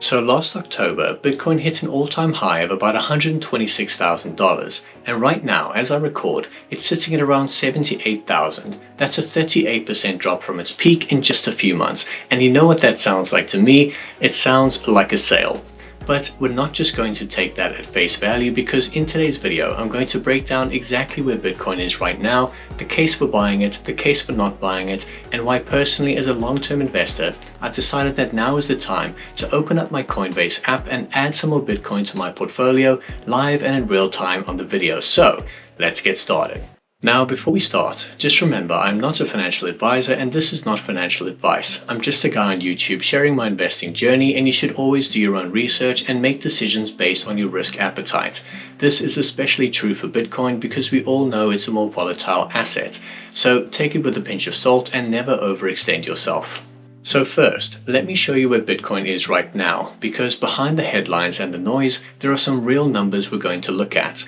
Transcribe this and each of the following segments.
So last October, Bitcoin hit an all-time high of about $126,000, and right now, as I record, it's sitting at around 78,000. That's a 38% drop from its peak in just a few months, and you know what that sounds like to me? It sounds like a sale. But we're not just going to take that at face value, because in today's video I'm going to break down exactly where Bitcoin is right now, the case for buying it, the case for not buying it, and why personally as a long-term investor I've decided that now is the time to open up my Coinbase app and add some more Bitcoin to my portfolio live and in real time on the video. So let's get started. Now, before we start, just remember I'm not a financial advisor and this is not financial advice. I'm just a guy on YouTube sharing my investing journey, and you should always do your own research and make decisions based on your risk appetite. This is especially true for Bitcoin because we all know it's a more volatile asset. So take it with a pinch of salt and never overextend yourself. So first, let me show you where Bitcoin is right now, because behind the headlines and the noise, there are some real numbers we're going to look at.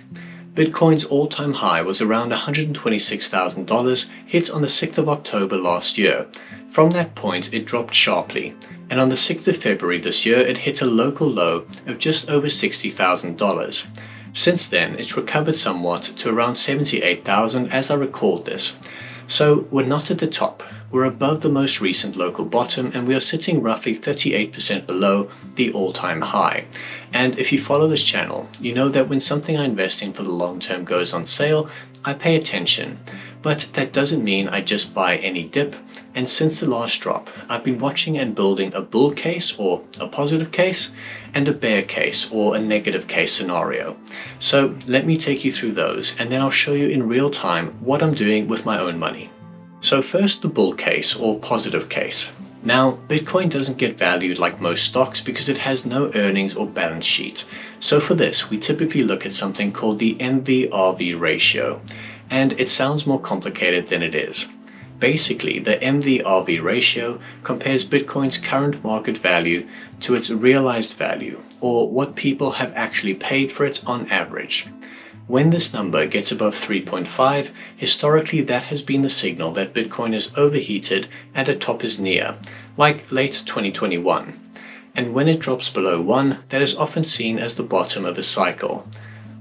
Bitcoin's all-time high was around $126,000, hit on the 6th of October last year. From that point, it dropped sharply, and on the 6th of February this year, it hit a local low of just over $60,000. Since then, it's recovered somewhat to around $78,000 as I record this. So we're not at the top. We're above the most recent local bottom, and we are sitting roughly 38% below the all-time high. And if you follow this channel, you know that when something I invest in for the long term goes on sale, I pay attention. But that doesn't mean I just buy any dip. And since the last drop, I've been watching and building a bull case or a positive case, and a bear case or a negative case scenario. So let me take you through those, and then I'll show you in real time what I'm doing with my own money. So first, the bull case or positive case. Now, Bitcoin doesn't get valued like most stocks because it has no earnings or balance sheet. So for this, we typically look at something called the MVRV ratio. And it sounds more complicated than it is. Basically, the MVRV ratio compares Bitcoin's current market value to its realized value, or what people have actually paid for it on average. When this number gets above 3.5, historically that has been the signal that Bitcoin is overheated and a top is near, like late 2021. And when it drops below 1, that is often seen as the bottom of a cycle.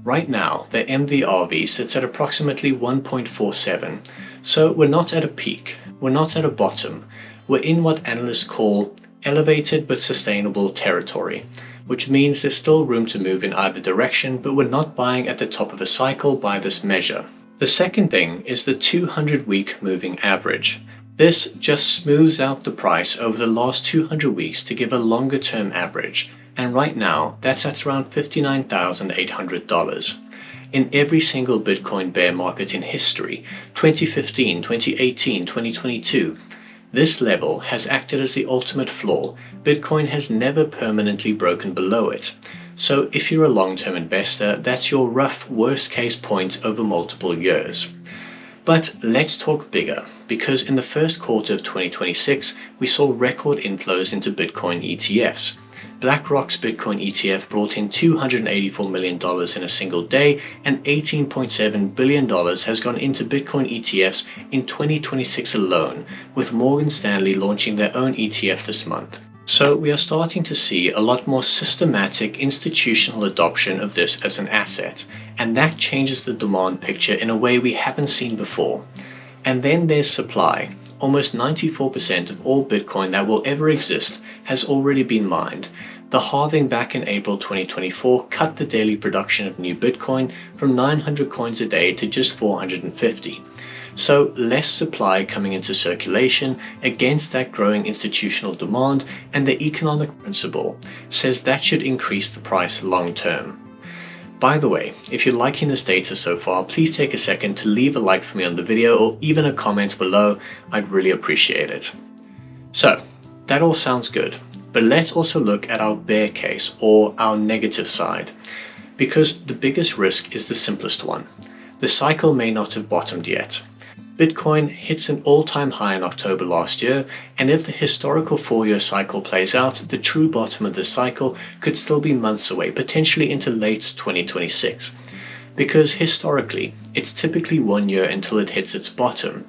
Right now, the MVRV sits at approximately 1.47, so we're not at a peak, we're not at a bottom, we're in what analysts call elevated but sustainable territory, which means there's still room to move in either direction, but we're not buying at the top of a cycle by this measure. The second thing is the 200-week moving average. This just smooths out the price over the last 200 weeks to give a longer-term average, and right now that's at around $59,800. In every single Bitcoin bear market in history, 2015, 2018, 2022, this level has acted as the ultimate floor. Bitcoin has never permanently broken below it. So if you're a long-term investor, that's your rough worst-case point over multiple years. But let's talk bigger, because in the first quarter of 2026, we saw record inflows into Bitcoin ETFs. BlackRock's Bitcoin ETF brought in $284 million in a single day, and $18.7 billion has gone into Bitcoin ETFs in 2026 alone, with Morgan Stanley launching their own ETF this month. So we are starting to see a lot more systematic institutional adoption of this as an asset, and that changes the demand picture in a way we haven't seen before. And then there's supply. Almost 94% of all Bitcoin that will ever exist has already been mined. The halving back in April 2024 cut the daily production of new Bitcoin from 900 coins a day to just 450. So less supply coming into circulation against that growing institutional demand, and the economic principle says that should increase the price long term. By the way, if you're liking this data so far, please take a second to leave a like for me on the video or even a comment below. I'd really appreciate it. So, that all sounds good, but let's also look at our bear case or our negative side, because the biggest risk is the simplest one. The cycle may not have bottomed yet. Bitcoin hits an all-time high in October last year, and if the historical 4-year cycle plays out, the true bottom of this cycle could still be months away, potentially into late 2026. Because historically, it's typically 1 year until it hits its bottom.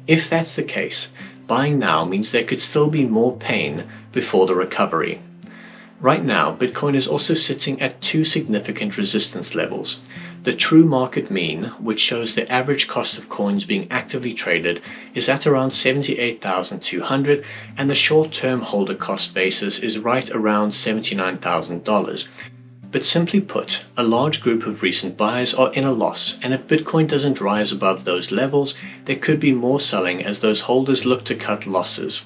If that's the case, buying now means there could still be more pain before the recovery. Right now, Bitcoin is also sitting at two significant resistance levels. The true market mean, which shows the average cost of coins being actively traded, is at around 78,200, and the short-term holder cost basis is right around $79,000. But simply put, a large group of recent buyers are in a loss, and if Bitcoin doesn't rise above those levels, there could be more selling as those holders look to cut losses.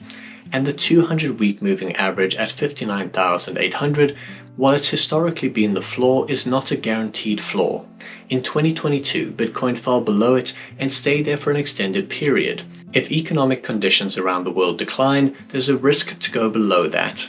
And the 200-week moving average at 59,800, while it's historically been the floor, is not a guaranteed floor. In 2022, Bitcoin fell below it and stayed there for an extended period. If economic conditions around the world decline, there's a risk to go below that.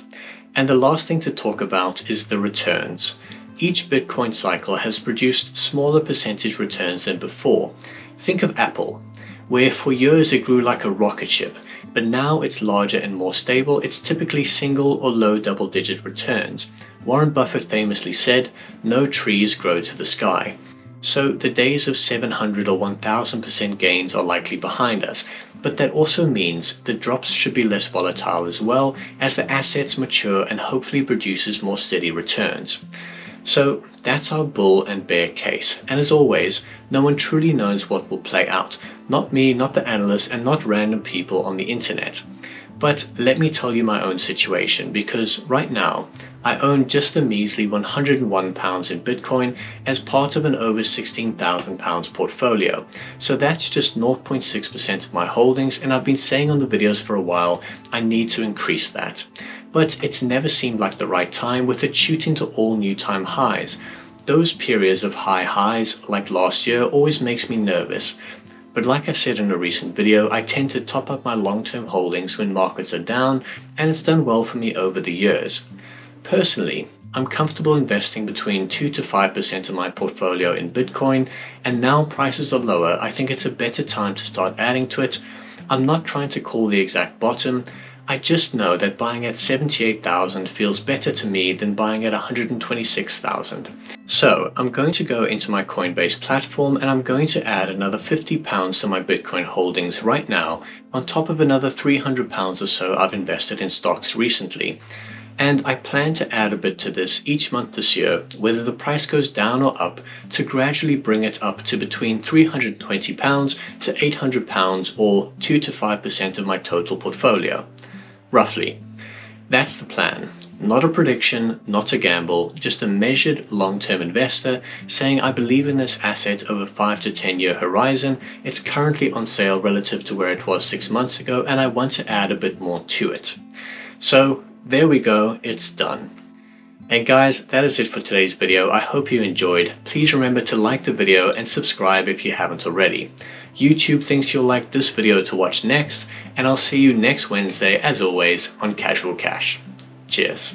And the last thing to talk about is the returns. Each Bitcoin cycle has produced smaller percentage returns than before. Think of Apple, where for years it grew like a rocket ship, but now it's larger and more stable. It's typically single or low double-digit returns. Warren Buffett famously said, "No trees grow to the sky." So the days of 700 or 1000% gains are likely behind us, but that also means the drops should be less volatile as well as the assets mature and hopefully produces more steady returns. So that's our bull and bear case, and as always, no one truly knows what will play out. Not me, not the analysts, and not random people on the internet. But let me tell you my own situation, because right now, I own just a measly £101 in Bitcoin as part of an over £16,000 portfolio. So that's just 0.6% of my holdings, and I've been saying on the videos for a while, I need to increase that. But it's never seemed like the right time, with it shooting to all new time highs. Those periods of high highs, like last year, always makes me nervous. But like I said in a recent video, I tend to top up my long-term holdings when markets are down, and it's done well for me over the years. Personally, I'm comfortable investing between 2 to 5% of my portfolio in Bitcoin, and now prices are lower, I think it's a better time to start adding to it. I'm not trying to call the exact bottom. I just know that buying at 78,000 feels better to me than buying at 126,000. So I'm going to go into my Coinbase platform and I'm going to add another £50 to my Bitcoin holdings right now, on top of another £300 or so I've invested in stocks recently. And I plan to add a bit to this each month this year, whether the price goes down or up, to gradually bring it up to between £320 to £800, or 2 to 5% of my total portfolio. Roughly. That's the plan. Not a prediction, not a gamble, just a measured long-term investor saying I believe in this asset over 5 to 10 year horizon. It's currently on sale relative to where it was 6 months ago, and I want to add a bit more to it. So there we go, it's done. And guys, that is it for today's video. I hope you enjoyed. Please remember to like the video and subscribe if you haven't already. YouTube thinks you'll like this video to watch next, and I'll see you next Wednesday as always on Casual Cash. Cheers.